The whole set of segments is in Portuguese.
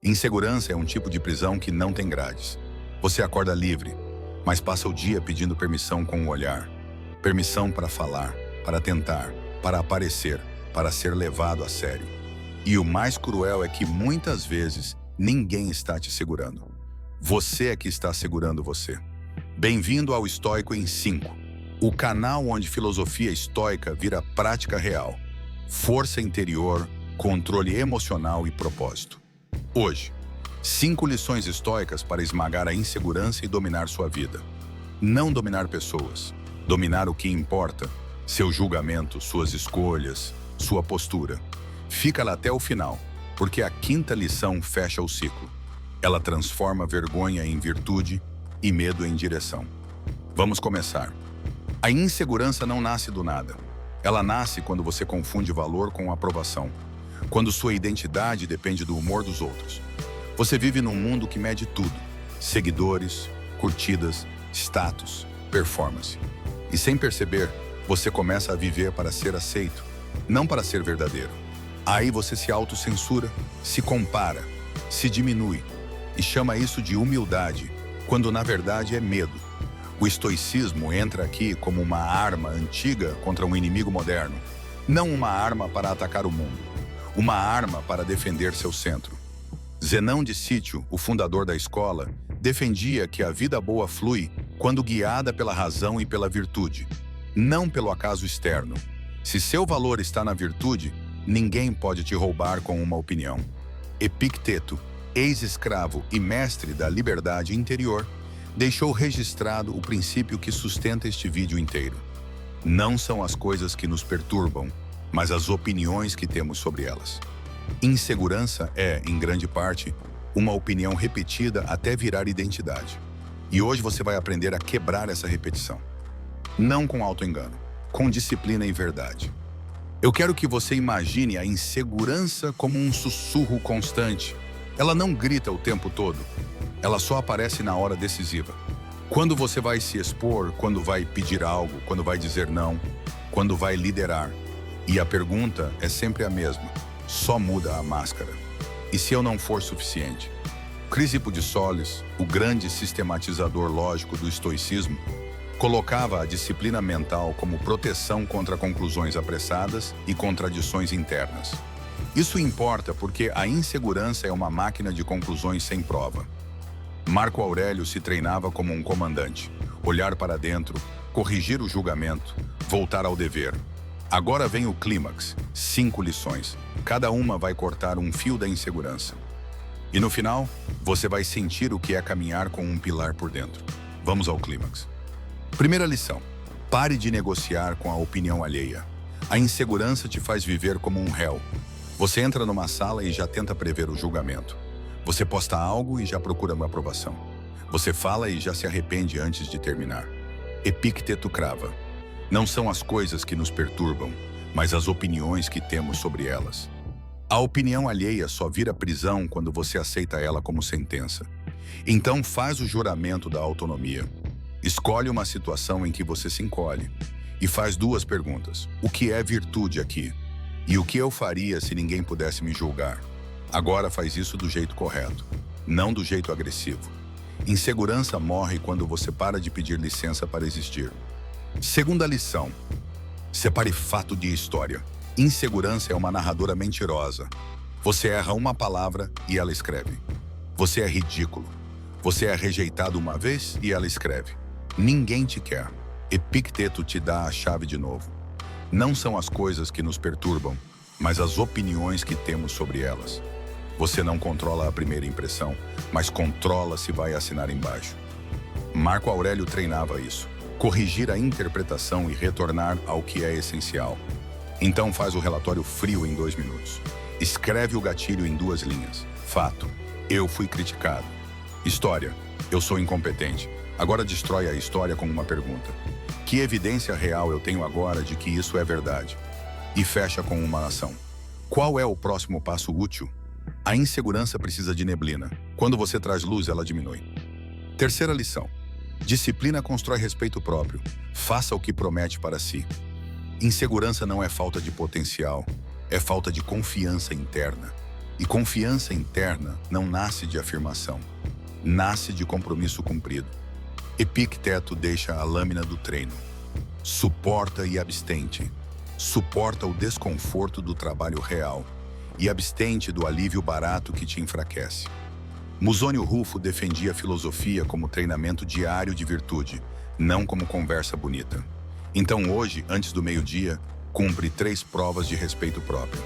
Insegurança é um tipo de prisão que não tem grades. Você acorda livre, mas passa o dia pedindo permissão com o olhar. Permissão para falar, para tentar, para aparecer, para ser levado a sério. E o mais cruel é que muitas vezes ninguém está te segurando. Você é que está segurando você. Bem-vindo ao Estoico em 5, o canal onde filosofia estoica vira prática real. Força interior, controle emocional e propósito. Hoje, 5 lições estoicas para esmagar a insegurança e dominar sua vida. Não dominar pessoas, dominar o que importa, seu julgamento, suas escolhas, sua postura. Fica lá até o final, porque a 5ª lição fecha o ciclo. Ela transforma vergonha em virtude e medo em direção. Vamos começar. A insegurança não nasce do nada. Ela nasce quando você confunde valor com aprovação. Quando sua identidade depende do humor dos outros. Você vive num mundo que mede tudo: seguidores, curtidas, status, performance. E sem perceber, você começa a viver para ser aceito, não para ser verdadeiro. Aí você se autocensura, se compara, se diminui e chama isso de humildade, quando na verdade é medo. O estoicismo entra aqui como uma arma antiga contra um inimigo moderno, não uma arma para atacar o mundo, uma arma para defender seu centro. Zenão de Sítio, o fundador da escola, defendia que a vida boa flui quando guiada pela razão e pela virtude, não pelo acaso externo. Se seu valor está na virtude, ninguém pode te roubar com uma opinião. Epicteto, ex-escravo e mestre da liberdade interior, deixou registrado o princípio que sustenta este vídeo inteiro. Não são as coisas que nos perturbam, mas as opiniões que temos sobre elas. Insegurança é, em grande parte, uma opinião repetida até virar identidade. E hoje você vai aprender a quebrar essa repetição. Não com auto-engano, com disciplina e verdade. Eu quero que você imagine a insegurança como um sussurro constante. Ela não grita o tempo todo. Ela só aparece na hora decisiva. Quando você vai se expor, quando vai pedir algo, quando vai dizer não, quando vai liderar. E a pergunta é sempre a mesma, só muda a máscara. E se eu não for suficiente? Crisipo de Sales, o grande sistematizador lógico do estoicismo, colocava a disciplina mental como proteção contra conclusões apressadas e contradições internas. Isso importa porque a insegurança é uma máquina de conclusões sem prova. Marco Aurélio se treinava como um comandante, olhar para dentro, corrigir o julgamento, voltar ao dever. Agora vem o clímax, 5 lições. Cada uma vai cortar um fio da insegurança. E no final, você vai sentir o que é caminhar com um pilar por dentro. Vamos ao clímax. Primeira lição: pare de negociar com a opinião alheia. A insegurança te faz viver como um réu. Você entra numa sala e já tenta prever o julgamento. Você posta algo e já procura uma aprovação. Você fala e já se arrepende antes de terminar. Epicteto crava: não são as coisas que nos perturbam, mas as opiniões que temos sobre elas. A opinião alheia só vira prisão quando você aceita ela como sentença. Então faz o juramento da autonomia. Escolhe uma situação em que você se encolhe e faz 2 perguntas. O que é virtude aqui? E o que eu faria se ninguém pudesse me julgar? Agora faz isso do jeito correto, não do jeito agressivo. Insegurança morre quando você para de pedir licença para existir. Segunda lição: separe fato de história. Insegurança é uma narradora mentirosa. Você erra uma palavra e ela escreve. Você é ridículo. Você é rejeitado uma vez e ela escreve. Ninguém te quer. Epicteto te dá a chave de novo. Não são as coisas que nos perturbam, mas as opiniões que temos sobre elas. Você não controla a primeira impressão, mas controla se vai assinar embaixo. Marco Aurélio treinava isso. Corrigir a interpretação e retornar ao que é essencial. Então faz o relatório frio em 2 minutos. Escreve o gatilho em 2 linhas. Fato: eu fui criticado. História: eu sou incompetente. Agora destrói a história com uma pergunta: que evidência real eu tenho agora de que isso é verdade? E fecha com uma ação: qual é o próximo passo útil? A insegurança precisa de neblina. Quando você traz luz, ela diminui. Terceira lição: disciplina constrói respeito próprio. Faça o que promete para si. Insegurança não é falta de potencial, é falta de confiança interna. E confiança interna não nasce de afirmação, nasce de compromisso cumprido. Epicteto deixa a lâmina do treino. Suporta e abstente. Suporta o desconforto do trabalho real e abstente do alívio barato que te enfraquece. Musônio Rufo defendia a filosofia como treinamento diário de virtude, não como conversa bonita. Então hoje, antes do meio-dia, cumpre 3 provas de respeito próprio.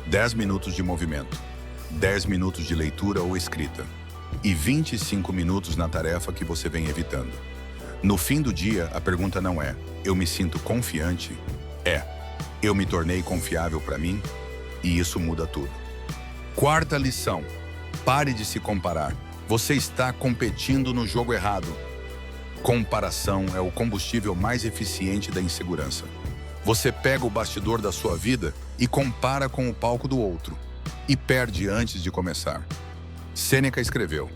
10 minutos de movimento, 10 minutos de leitura ou escrita e 25 minutos na tarefa que você vem evitando. No fim do dia, a pergunta não é "eu me sinto confiante", é "eu me tornei confiável para mim", e isso muda tudo. Quarta lição: pare de se comparar. Você está competindo no jogo errado. Comparação é o combustível mais eficiente da insegurança. Você pega o bastidor da sua vida e compara com o palco do outro, e perde antes de começar. Sêneca escreveu: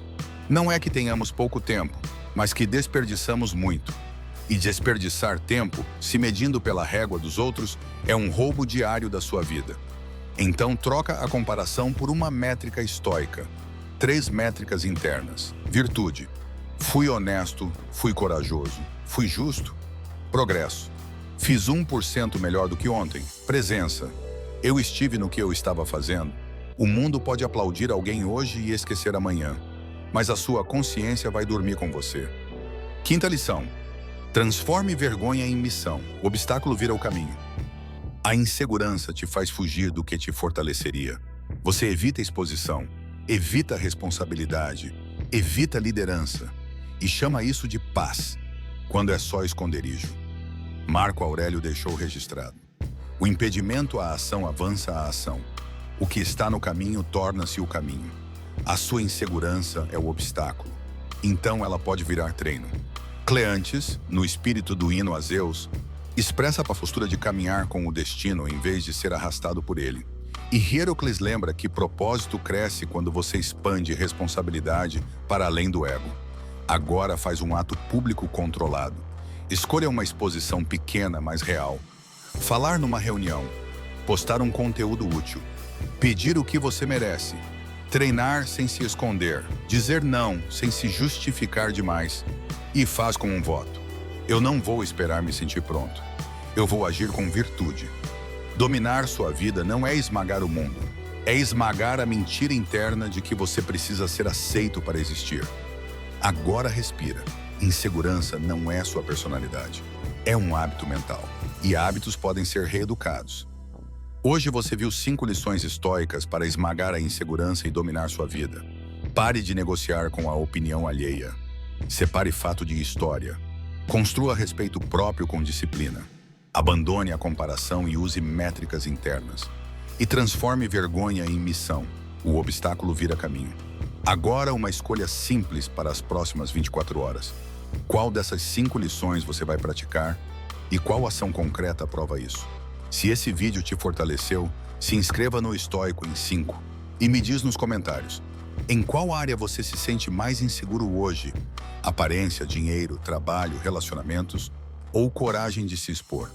"Não é que tenhamos pouco tempo, mas que desperdiçamos muito. E desperdiçar tempo, se medindo pela régua dos outros, é um roubo diário da sua vida." Então troca a comparação por uma métrica estoica. 3 métricas internas. Virtude: fui honesto, fui corajoso, fui justo. Progresso: fiz 1% melhor do que ontem. Presença: eu estive no que eu estava fazendo. O mundo pode aplaudir alguém hoje e esquecer amanhã, mas a sua consciência vai dormir com você. Quinta lição: transforme vergonha em missão. O obstáculo vira o caminho. A insegurança te faz fugir do que te fortaleceria. Você evita exposição, evita responsabilidade, evita liderança e chama isso de paz, quando é só esconderijo. Marco Aurélio deixou registrado: o impedimento à ação avança a ação. O que está no caminho torna-se o caminho. A sua insegurança é o obstáculo. Então ela pode virar treino. Cleantes, no espírito do hino a Zeus, expressa a postura de caminhar com o destino em vez de ser arrastado por ele. E Hierocles lembra que propósito cresce quando você expande responsabilidade para além do ego. Agora faz um ato público controlado. Escolha uma exposição pequena, mas real. Falar numa reunião. Postar um conteúdo útil. Pedir o que você merece. Treinar sem se esconder. Dizer não sem se justificar demais. E faz com um voto: eu não vou esperar me sentir pronto. Eu vou agir com virtude. Dominar sua vida não é esmagar o mundo. É esmagar a mentira interna de que você precisa ser aceito para existir. Agora respira. Insegurança não é sua personalidade. É um hábito mental. E hábitos podem ser reeducados. Hoje você viu 5 lições estoicas para esmagar a insegurança e dominar sua vida. Pare de negociar com a opinião alheia. Separe fato de história. Construa respeito próprio com disciplina. Abandone a comparação e use métricas internas. E transforme vergonha em missão. O obstáculo vira caminho. Agora uma escolha simples para as próximas 24 horas. Qual dessas 5 lições você vai praticar e qual ação concreta prova isso? Se esse vídeo te fortaleceu, se inscreva no Estoico em 5 e me diz nos comentários: em qual área você se sente mais inseguro hoje? Aparência, dinheiro, trabalho, relacionamentos ou coragem de se expor?